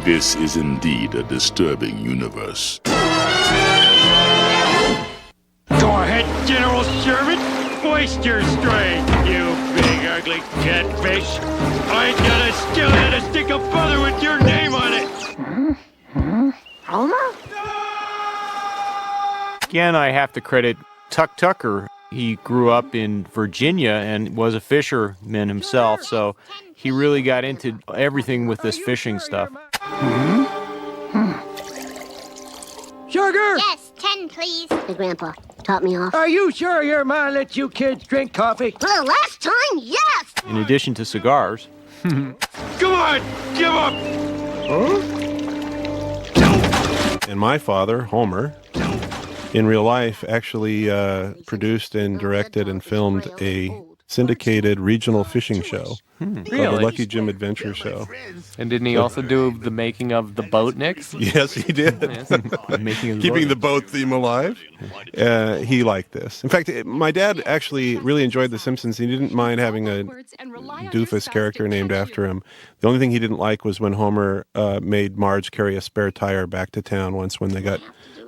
This is indeed a disturbing universe. Go ahead, General Sherman. Hoist your strength, you big ugly catfish. I ain't got a skillet and a stick of butter with your name on it. Homer? Again, I have to credit Tuck Tucker. He grew up in Virginia and was a fisherman himself, so he really got into everything with this fishing stuff. Sugar? Yes, 10, please. Hey, Grandpa, top me off. Are you sure your ma lets you kids drink coffee? For the last time, yes! In addition to cigars. Come on, give up! And my father, Homer, in real life, actually produced and directed and filmed a syndicated regional fishing show called the Lucky Jim Adventure Show. And didn't he also do the making of the Boatniks? Yes, he did. Keeping the boat theme alive. He liked this. In fact, my dad actually really enjoyed The Simpsons. He didn't mind having a doofus character named after him. The only thing he didn't like was when Homer made Marge carry a spare tire back to town once when they got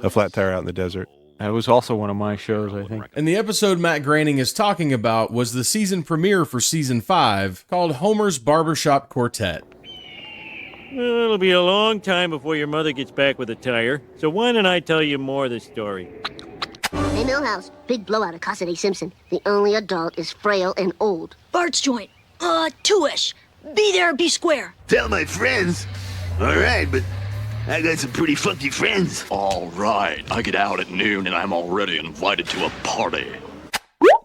a flat tire out in the desert. That was also one of my shows, I think. And the episode Matt Groening is talking about was the season premiere for Season 5, called Homer's Barbershop Quartet. Well, it'll be a long time before your mother gets back with a tire, so why don't I tell you more of the story? Hey, Millhouse, big blowout at Casa de Simpson. The only adult is frail and old. Bart's joint. 2-ish. Be there, be square. Tell my friends. All right, but I got some pretty funky friends. All right, I get out at noon and I'm already invited to a party.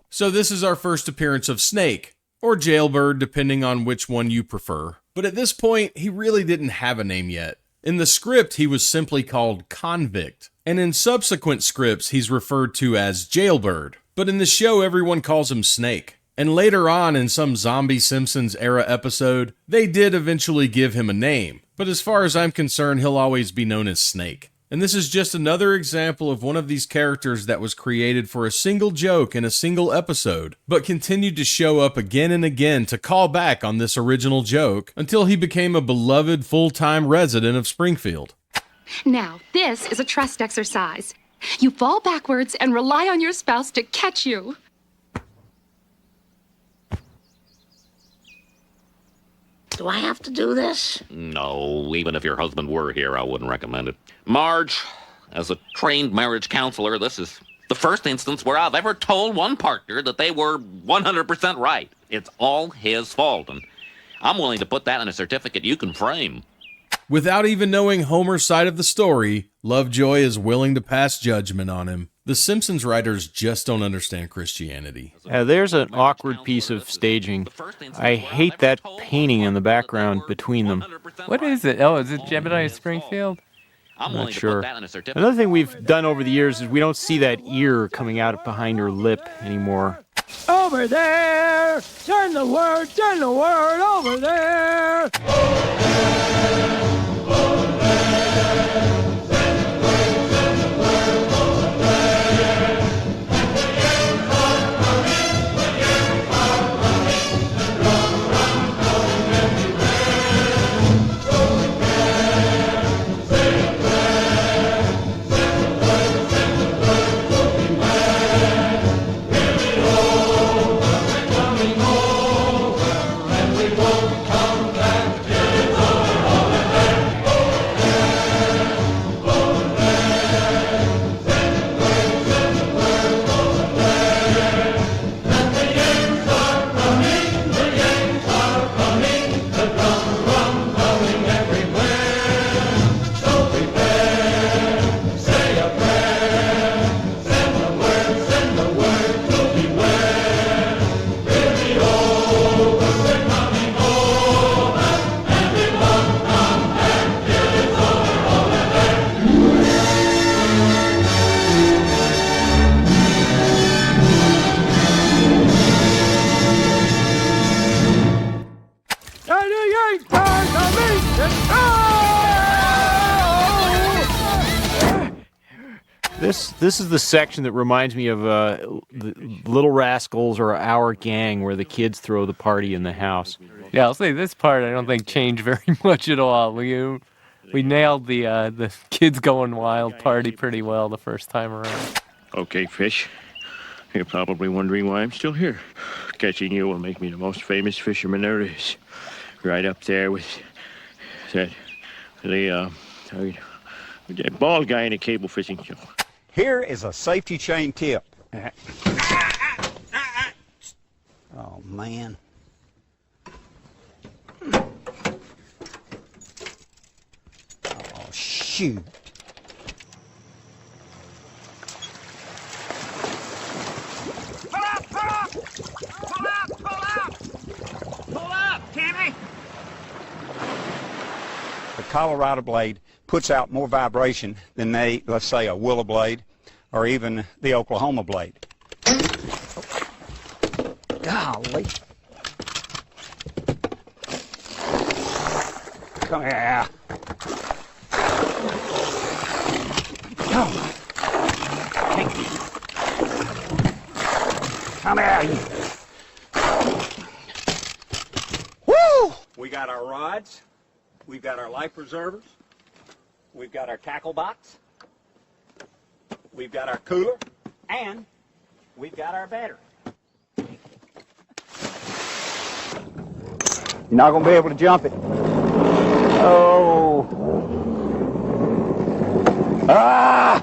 So this is our first appearance of Snake, or Jailbird, depending on which one you prefer. But at this point, he really didn't have a name yet. In the script, he was simply called Convict. And in subsequent scripts, he's referred to as Jailbird. But in the show, everyone calls him Snake. And later on, in some Zombie Simpsons era episode, they did eventually give him a name. But as far as I'm concerned, he'll always be known as Snake. And this is just another example of one of these characters that was created for a single joke in a single episode, but continued to show up again and again to call back on this original joke until he became a beloved full-time resident of Springfield. Now, this is a trust exercise. You fall backwards and rely on your spouse to catch you. Do I have to do this? No, even if your husband were here, I wouldn't recommend it. Marge, as a trained marriage counselor, this is the first instance where I've ever told one partner that they were 100% right. It's all his fault, and I'm willing to put that in a certificate you can frame. Without even knowing Homer's side of the story, Lovejoy is willing to pass judgment on him. The Simpsons writers just don't understand Christianity. There's an awkward piece of staging. I hate that painting in the background between them. What is it? Oh, is it Jebediah Springfield? I'm not sure. Another thing we've done over the years is we don't see that ear coming out behind her lip anymore. Over there! Turn the word over there! This is the section that reminds me of the Little Rascals or Our Gang, where the kids throw the party in the house. Yeah, I'll say this part I don't think changed very much at all. We nailed the kids going wild party pretty well the first time around. Okay, fish. You're probably wondering why I'm still here. Catching you will make me the most famous fisherman there is. Right up there with that bald guy in a cable fishing show. Here is a safety chain tip. Oh, man. Oh, shoot. Pull up! Pull up! Pull up! Pull up! Pull up, Timmy! The Colorado blade puts out more vibration than let's say, a willow blade or even the Oklahoma blade. Golly. Come here. Oh. Come here. Woo! We got our rods. We've got our life preservers. We've got our tackle box. We've got our cooler. And we've got our battery. You're not going to be able to jump it. Oh. Ah!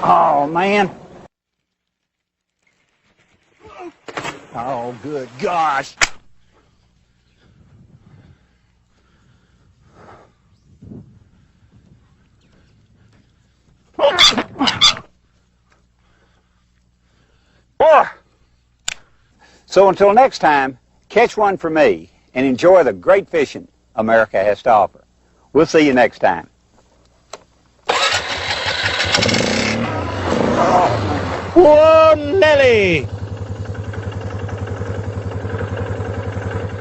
Oh, man. Oh, good gosh. So until next time, catch one for me and enjoy the great fishing America has to offer. We'll see you next time. Whoa, Nelly!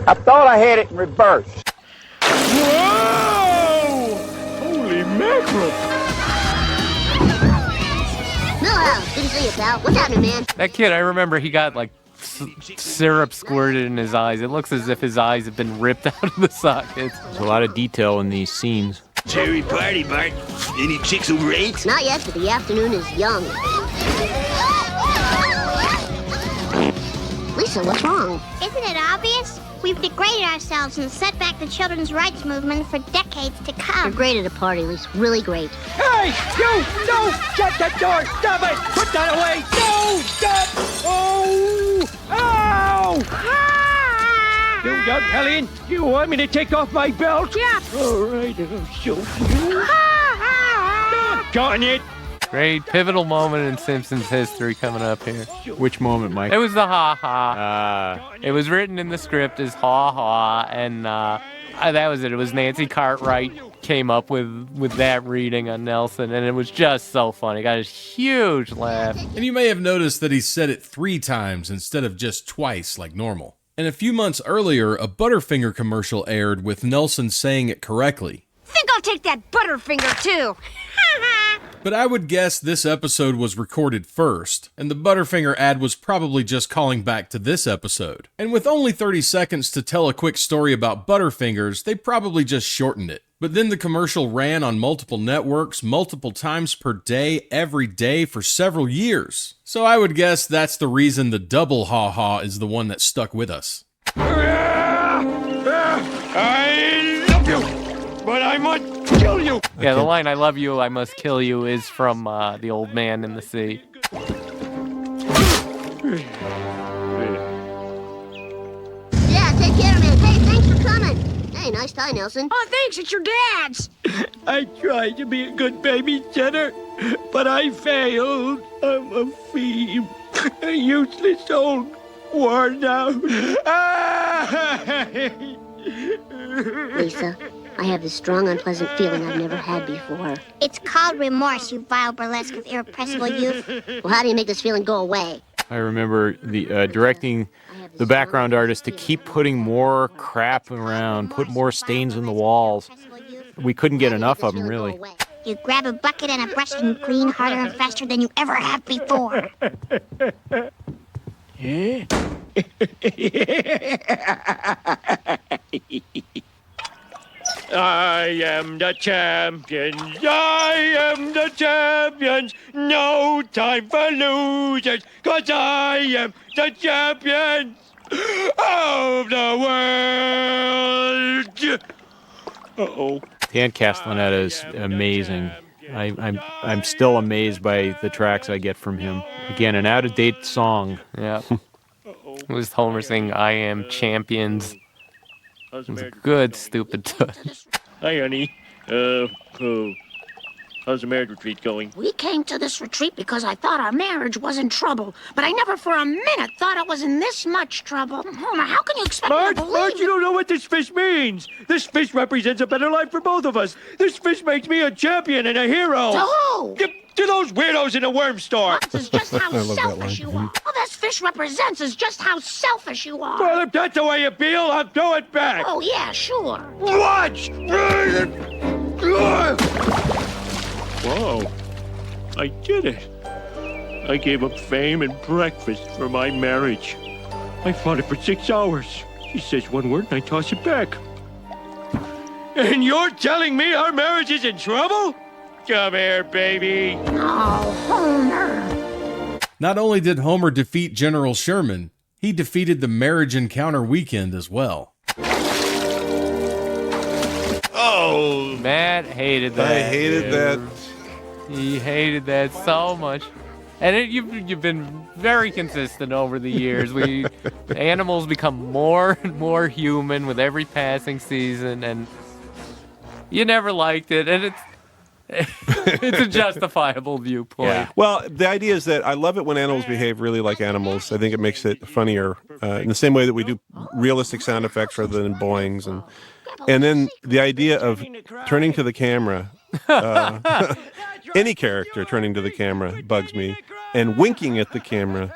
I thought I had it in reverse. Whoa! Holy mackerel! Millhouse, good to see you, pal. What's happening, man? That kid, I remember he got like syrup squirted in his eyes. It looks as if his eyes have been ripped out of the sockets. There's a lot of detail in these scenes. Cherry party, Bart. Any chicks over 8? Not yet, but the afternoon is young. Lisa, what's wrong? Isn't it obvious? We've degraded ourselves and set back the children's rights movement for decades to come. You're great at a party, Lisa. Really great. Hey, you! No! Shut that door! Stop it! Put that away! No! Stop! Oh! Ow! Ah! You young hellion! You want me to take off my belt? Yeah. All right, I'll show you. Doggone it! Great pivotal moment in Simpsons history coming up here. Which moment, Mike? It was the ha-ha. It was written in the script as ha-ha, and that was it. It was Nancy Cartwright came up with that reading on Nelson, and it was just so funny. Got a huge laugh. And you may have noticed that he said it 3 times instead of just twice like normal. And a few months earlier, a Butterfinger commercial aired with Nelson saying it correctly. Think I'll take that Butterfinger, too. But I would guess this episode was recorded first, and the Butterfinger ad was probably just calling back to this episode. And with only 30 seconds to tell a quick story about Butterfingers, they probably just shortened it. But then the commercial ran on multiple networks, multiple times per day, every day for several years. So I would guess that's the reason the double ha-ha is the one that stuck with us. I love you, but I must kill you. Yeah, the line, I love you, I must kill you, is from The Old Man in the Sea. Yeah, take care, man. Hey, thanks for coming. Hey, nice tie, Nelson. Oh, thanks, it's your dad's. I tried to be a good babysitter, but I failed. I'm a phoebe, a useless old worn out. Lisa, I have this strong, unpleasant feeling I've never had before. It's called remorse, you vile burlesque of irrepressible youth. Well, how do you make this feeling go away? I remember the directing the background artist to keep putting more crap around, put more stains in the walls. We couldn't get enough of them, really. You grab a bucket and a brush and clean harder and faster than you ever have before. Yeah? I am the champions. I am the champions. No time for losers, 'cause I am the champion of the world. Uh-oh. Dan Castellaneta is amazing. I'm still amazed by the tracks I get from him. Again, an out-of-date song. Yeah. It was Homer saying, I am champions. It was a good, stupid touch. Hi, honey. How's the marriage retreat going? We came to this retreat because I thought our marriage was in trouble, but I never for a minute thought it was in this much trouble. Homer, how can you expect me to believe Marge, you don't know what this fish means. This fish represents a better life for both of us. This fish makes me a champion and a hero. To who? To those weirdos in the worm store. This is just how selfish you are. All this fish represents is just how selfish you are. Well, if that's the way you feel, I'll throw it back. Oh, yeah, sure. Watch! Whoa, I did it. I gave up fame and breakfast for my marriage. I fought it for 6 hours. She says one word and I toss it back. And you're telling me our marriage is in trouble? Come here, baby. Oh, Homer. Not only did Homer defeat General Sherman, he defeated the Marriage Encounter Weekend as well. Oh! Matt hated that. I hated that. He hated that so much. And you've been very consistent over the years. Animals become more and more human with every passing season, and you never liked it, and it's a justifiable viewpoint. Yeah. Well, the idea is that I love it when animals behave really like animals. I think it makes it funnier in the same way that we do realistic sound effects rather than boings. And then the idea of turning to the camera, any character turning to the camera bugs me, and winking at the camera.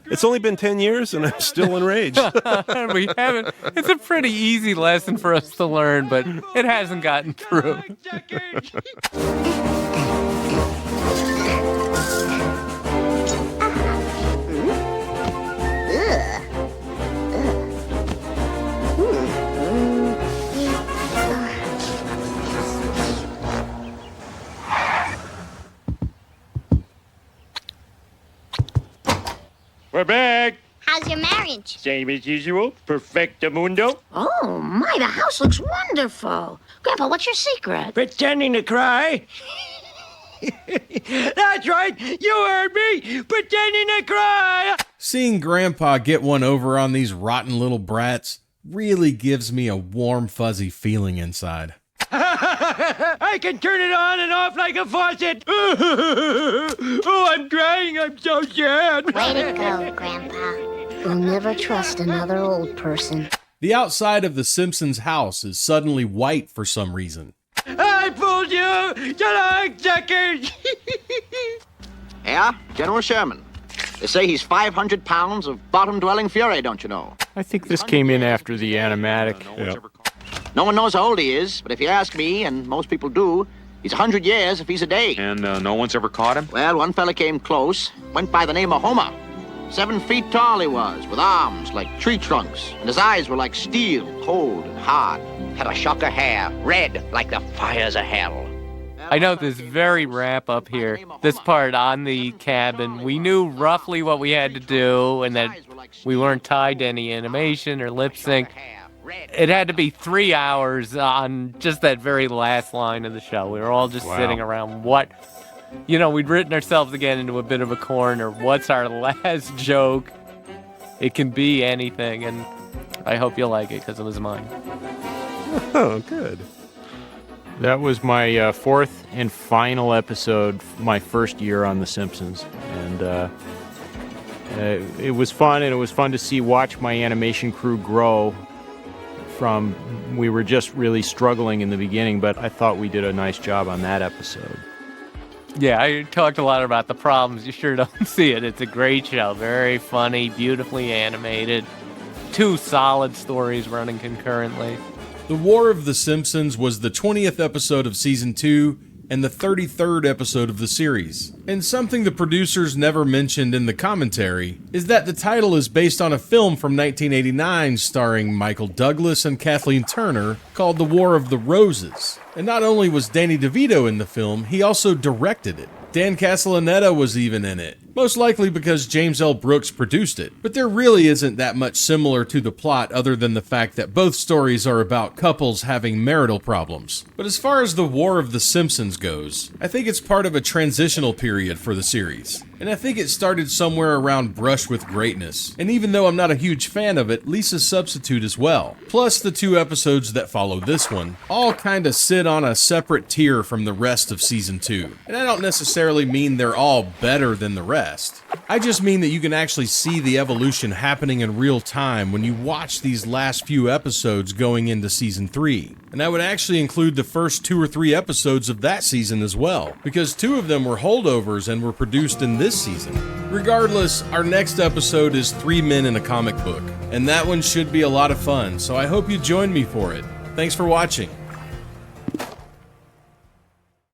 It's only been 10 years and I'm still enraged. We haven't. It's a pretty easy lesson for us to learn, but it hasn't gotten through. We're back. How's your marriage? Same as usual. Perfectamundo. Oh, my, the house looks wonderful. Grandpa, what's your secret? Pretending to cry. That's right. You heard me. Pretending to cry. Seeing Grandpa get one over on these rotten little brats really gives me a warm, fuzzy feeling inside. I can turn it on and off like a faucet. Oh, I'm crying. I'm so sad. Way to go, Grandpa. We'll never trust another old person. The outside of the Simpsons' house is suddenly white for some reason. I fooled you. So long, suckers. Yeah, General Sherman. They say he's 500 pounds of bottom-dwelling fury, don't you know? I think this came in after the animatic. Yeah. No one knows how old he is, but if you ask me, and most people do, he's 100 years if he's a day. And no one's ever caught him? Well, one fella came close, went by the name of Homer. 7 feet tall he was, with arms like tree trunks, and his eyes were like steel, cold and hard. Had a shock of hair, red like the fires of hell. I know this very wrap up here, this part on the cabin. We knew roughly what we had to do, and that we weren't tied to any animation or lip sync. It had to be 3 hours on just that very last line of the show. We were all just sitting around. We'd written ourselves again into a bit of a corner. What's our last joke? It can be anything, and I hope you'll like it because it was mine. Oh, good. That was my fourth and final episode, my first year on The Simpsons. And it was fun, and it was fun to watch my animation crew grow from. We were just really struggling in the beginning, but I thought we did a nice job on that episode. Yeah, I talked a lot about the problems. You sure don't see it. It's a great show. Very funny, beautifully animated. 2 solid stories running concurrently. The War of the Simpsons was the 20th episode of Season 2 and the 33rd episode of the series. And something the producers never mentioned in the commentary is that the title is based on a film from 1989 starring Michael Douglas and Kathleen Turner called The War of the Roses. And not only was Danny DeVito in the film, he also directed it. Dan Castellaneta was even in it, most likely because James L. Brooks produced it. But there really isn't that much similar to the plot other than the fact that both stories are about couples having marital problems. But as far as the War of the Simpsons goes, I think it's part of a transitional period for the series. And I think it started somewhere around Brush with Greatness. And even though I'm not a huge fan of it, Lisa's Substitute as well. Plus the 2 episodes that follow this one, all kinda sit on a separate tier from the rest of Season 2. And I don't necessarily mean they're all better than the rest. I just mean that you can actually see the evolution happening in real time when you watch these last few episodes going into Season 3. And I would actually include the first 2 or 3 episodes of that season as well, because 2 of them were holdovers and were produced in this season. Regardless, our next episode is 3 Men in a Comic Book, and that one should be a lot of fun, so I hope you join me for it. Thanks for watching.